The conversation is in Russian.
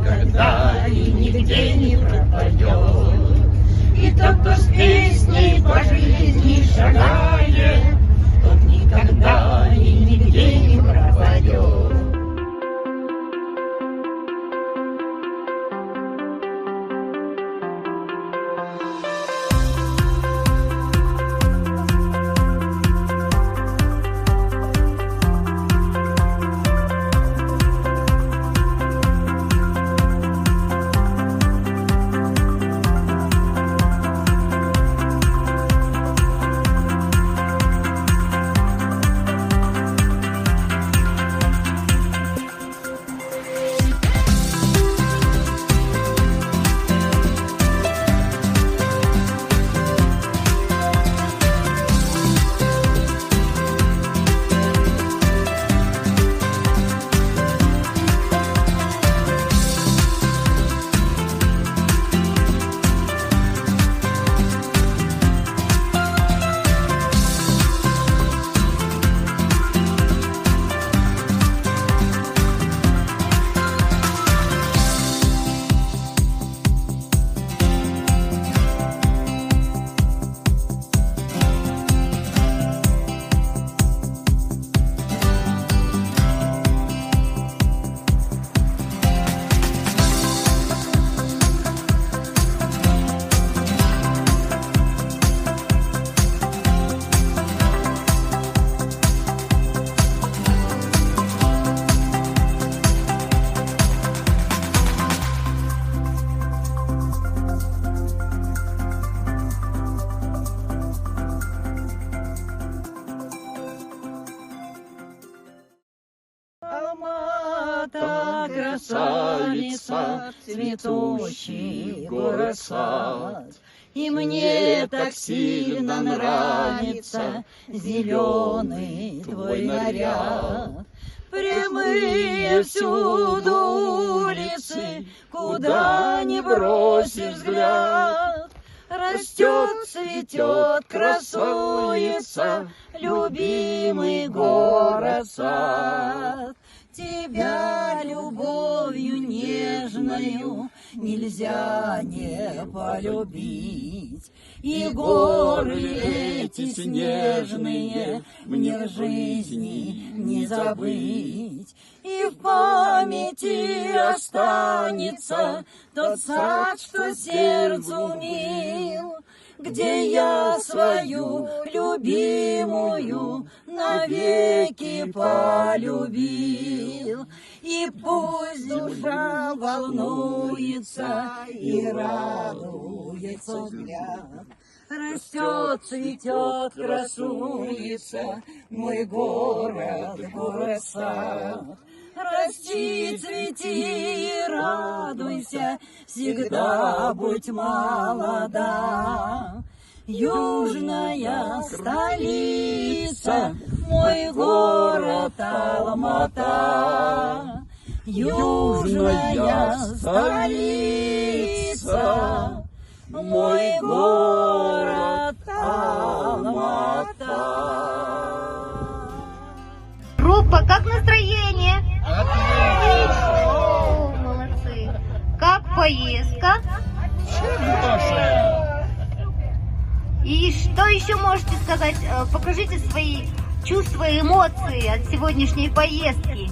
никогда и нигде не пропадет. И тот, кто с песней по жизни шагает, тот никогда и нигде не пропадет. Алмата, красавица, цветущий город-сад. И мне так сильно нравится зеленый твой наряд. Прямые всюду улицы, куда ни бросишь взгляд. Растет, цветет, красуется любимый город-сад. Тебя любовью нежною нельзя не полюбить. И горы эти снежные мне в жизни не забыть. И в памяти останется тот сад, что сердцу мил, где я свою любимую навеки полюбил. И пусть душа волнуется и радуется взгляд. Растет, цветет, красуется мой город, город-сад. Расти, цвети и радуйся, всегда будь молода. Южная столица, мой город Алмата. Южная столица, мой город Алмата. Группа, как настроение? О, молодцы. Как поездка? И что еще можете сказать? Покажите свои чувства и эмоции от сегодняшней поездки.